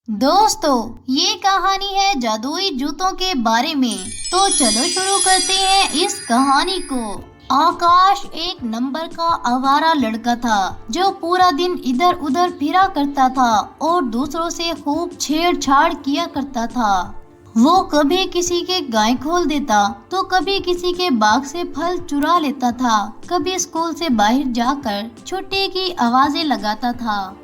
दोस्तों, ये कहानी है जादुई जूतों के बारे में। तो चलो शुरू करते हैं इस कहानी को। आकाश एक नंबर का आवारा लड़का था जो पूरा दिन इधर उधर फिरा करता था और दूसरों से खूब छेड़छाड़ किया करता था। वो कभी किसी के गाय खोल देता तो कभी किसी के बाग से फल चुरा लेता था, कभी स्कूल से बाहर जाकर छुट्टी की आवाजें लगाता था,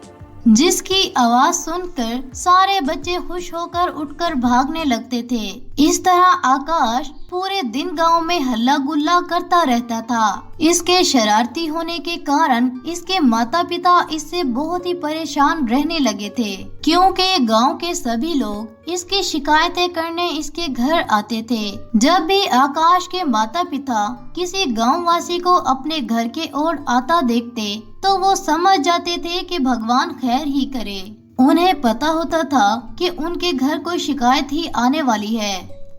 जिसकी आवाज सुनकर सारे बच्चे खुश होकर उठकर भागने लगते थे। इस तरह आकाश पूरे दिन गांव में हल्ला गुल्ला करता रहता था। इसके शरारती होने के कारण इसके माता पिता इससे बहुत ही परेशान रहने लगे थे, क्योंकि गांव के सभी लोग इसकी शिकायतें करने इसके घर आते थे। जब भी आकाश के माता पिता किसी गांव वासी को अपने घर के ओर आता देखते तो वो समझ जाते थे कि भगवान खैर ही करे। उन्हें पता होता था कि उनके घर कोई शिकायत ही आने वाली है।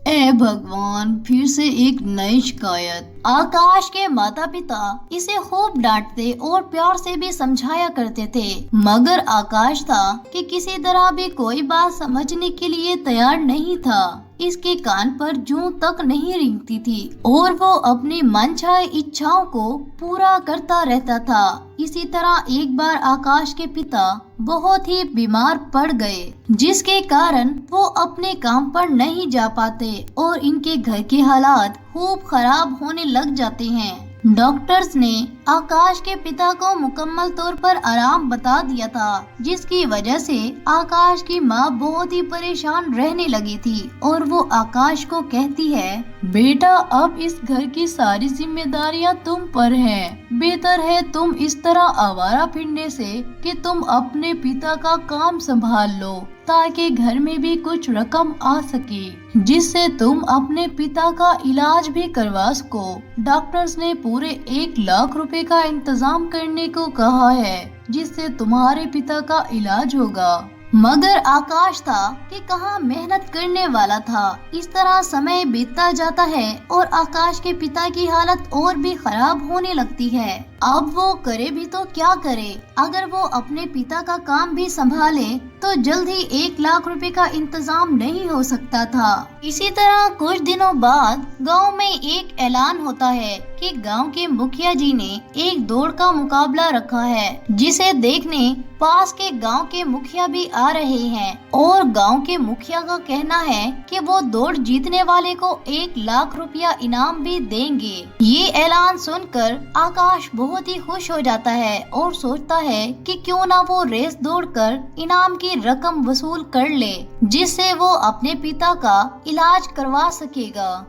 ए भगवान, फिर से एक नई शिकायत। आकाश के माता पिता इसे खूब डांटते और प्यार से भी समझाया करते थे, मगर आकाश था कि किसी तरह भी कोई बात समझने के लिए तैयार नहीं था। इसके कान पर जूं तक नहीं रेंगती थी और वो अपनी मनचाही इच्छाओं को पूरा करता रहता था। इसी तरह एक बार आकाश के पिता बहुत ही बीमार पड़ गए, जिसके कारण वो अपने काम पर नहीं जा पाते और इनके घर के हालात खूब खराब होने लग जाते हैं। डॉक्टर्स ने आकाश के पिता को मुकम्मल तौर पर आराम बता दिया था, जिसकी वजह से आकाश की माँ बहुत ही परेशान रहने लगी थी और वो आकाश को कहती है, बेटा अब इस घर की सारी जिम्मेदारियाँ तुम पर हैं। बेहतर है तुम इस तरह आवारा फिरने से कि तुम अपने पिता का काम संभाल लो, ताकि घर में भी कुछ रकम आ सके जिससे तुम अपने पिता का इलाज भी करवा सको। डॉक्टर्स ने पूरे 1 लाख रुपए का इंतजाम करने को कहा है, जिससे तुम्हारे पिता का इलाज होगा। मगर आकाश था कि कहाँ मेहनत करने वाला था। इस तरह समय बीतता जाता है और आकाश के पिता की हालत और भी खराब होने लगती है। अब वो करे भी तो क्या करे। अगर वो अपने पिता का काम भी संभाले तो जल्द ही 1 लाख रुपए का इंतजाम नहीं हो सकता था। इसी तरह कुछ दिनों बाद गांव में एक ऐलान होता है कि गांव के मुखिया जी ने एक दौड़ का मुकाबला रखा है, जिसे देखने पास के गांव के मुखिया भी आ रहे हैं और गांव के मुखिया का कहना है कि वो दौड़ जीतने वाले को 1 लाख रुपया इनाम भी देंगे। ये ऐलान सुनकर आकाश बहुत ही खुश हो जाता है और सोचता है कि क्यों ना वो रेस दौड़कर इनाम की रकम वसूल कर ले, जिससे वो अपने पिता का इलाज करवा सकेगा।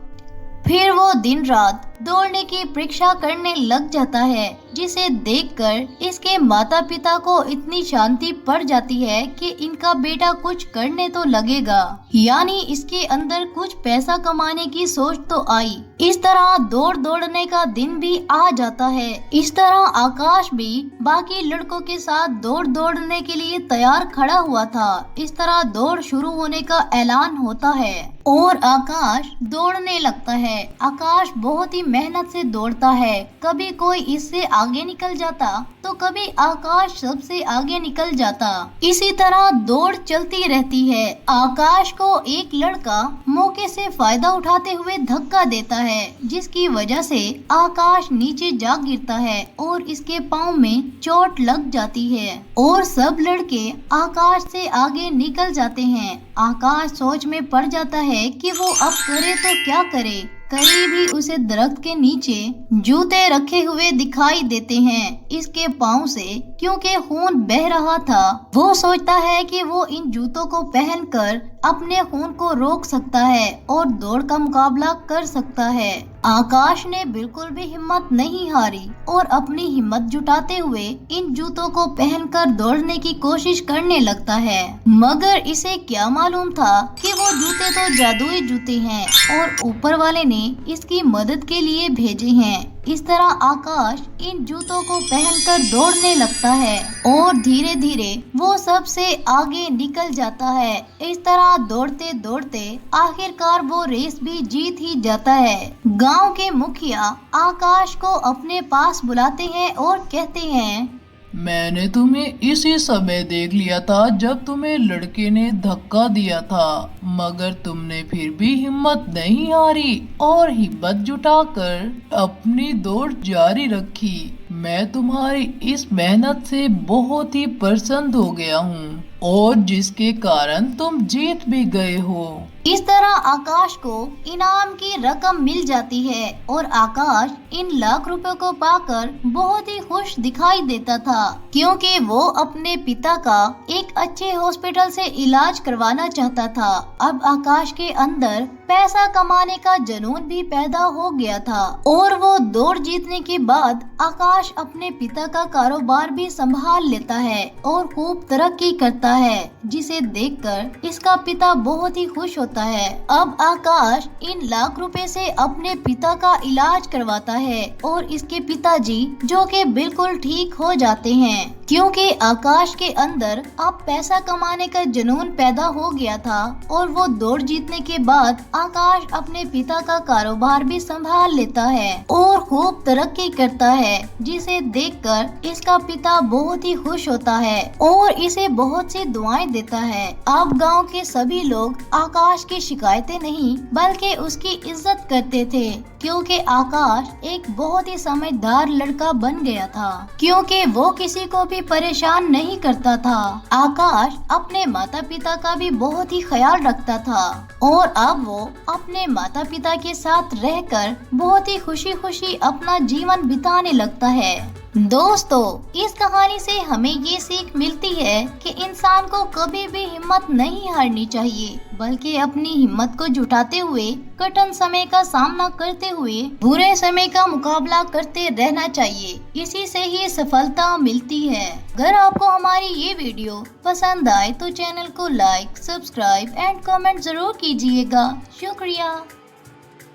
फिर वो दिन रात दौड़ने की परीक्षा करने लग जाता है, जिसे देखकर इसके माता पिता को इतनी शांति पड़ जाती है कि इनका बेटा कुछ करने तो लगेगा, यानी इसके अंदर कुछ पैसा कमाने की सोच तो आई। इस तरह दौड़ने का दिन भी आ जाता है। इस तरह आकाश भी बाकी लड़कों के साथ दौड़ने के लिए तैयार खड़ा हुआ था। इस तरह दौड़ शुरू होने का ऐलान होता है और आकाश दौड़ने लगता है। आकाश बहुत ही मेहनत से दौड़ता है। कभी कोई इससे आगे निकल जाता तो कभी आकाश सबसे आगे निकल जाता। इसी तरह दौड़ चलती रहती है। आकाश को एक लड़का मौके से फायदा उठाते हुए धक्का देता है, जिसकी वजह से आकाश नीचे जा गिरता है और इसके पाँव में चोट लग जाती है और सब लड़के आकाश से आगे निकल जाते हैं। आकाश सोच में पड़ जाता है कि वो अब करे तो क्या करे। करीब ही उसे दरख्त के नीचे जूते रखे हुए दिखाई देते हैं इसके पाँव से, क्योंकि खून बह रहा था। वो सोचता है कि वो इन जूतों को पहनकर अपने खून को रोक सकता है और दौड़ का मुकाबला कर सकता है। आकाश ने बिल्कुल भी हिम्मत नहीं हारी और अपनी हिम्मत जुटाते हुए इन जूतों को पहनकर दौड़ने की कोशिश करने लगता है। मगर इसे क्या मालूम था कि वो जूते तो जादुई जूते हैं और ऊपर वाले ने इसकी मदद के लिए भेजे हैं। इस तरह आकाश इन जूतों को पहनकर दौड़ने लगता है और धीरे धीरे वो सबसे आगे निकल जाता है। इस तरह दौड़ते दौड़ते आखिरकार वो रेस भी जीत ही जाता है। गांव के मुखिया आकाश को अपने पास बुलाते हैं और कहते हैं, मैंने तुम्हें इसी समय देख लिया था जब तुम्हें लड़के ने धक्का दिया था, मगर तुमने फिर भी हिम्मत नहीं हारी और हिम्मत जुटाकर अपनी दौड़ जारी रखी। मैं तुम्हारी इस मेहनत से बहुत ही प्रसन्न हो गया हूँ और जिसके कारण तुम जीत भी गए हो। इस तरह आकाश को इनाम की रकम मिल जाती है और आकाश इन लाख रुपए को पाकर बहुत ही खुश दिखाई देता था, क्योंकि वो अपने पिता का एक अच्छे हॉस्पिटल से इलाज करवाना चाहता था। अब आकाश के अंदर पैसा कमाने का जुनून भी पैदा हो गया था और वो दौड़ जीतने के बाद आकाश अपने पिता का कारोबार भी संभाल लेता है और खूब तरक्की करता है, जिसे देखकर इसका पिता बहुत ही खुश होता है। अब आकाश इन लाख रुपए से अपने पिता का इलाज करवाता है और इसके पिताजी जो कि बिल्कुल ठीक हो जाते हैं, क्योंकि आकाश के अंदर अब पैसा कमाने का जुनून पैदा हो गया था और वो दौड़ जीतने के बाद आकाश अपने पिता का कारोबार भी संभाल लेता है और खूब तरक्की करता है, जिसे देखकर इसका पिता बहुत ही खुश होता है और इसे बहुत सी दुआएं देता है। अब गांव के सभी लोग आकाश की शिकायतें नहीं बल्कि उसकी इज्जत करते थे, क्योंकि आकाश एक बहुत ही समझदार लड़का बन गया था, क्योंकि वो किसी को भी परेशान नहीं करता था। आकाश अपने माता पिता का भी बहुत ही ख्याल रखता था और अब वो अपने माता पिता के साथ रहकर बहुत ही खुशी खुशी अपना जीवन बिताने लगता है। दोस्तों, इस कहानी से हमें ये सीख मिलती है कि इंसान को कभी भी हिम्मत नहीं हारनी चाहिए, बल्कि अपनी हिम्मत को जुटाते हुए कठिन समय का सामना करते हुए बुरे समय का मुकाबला करते रहना चाहिए। इसी से ही सफलता मिलती है। अगर आपको हमारी ये वीडियो पसंद आए तो चैनल को लाइक, सब्सक्राइब एंड कमेंट जरूर कीजिएगा। शुक्रिया।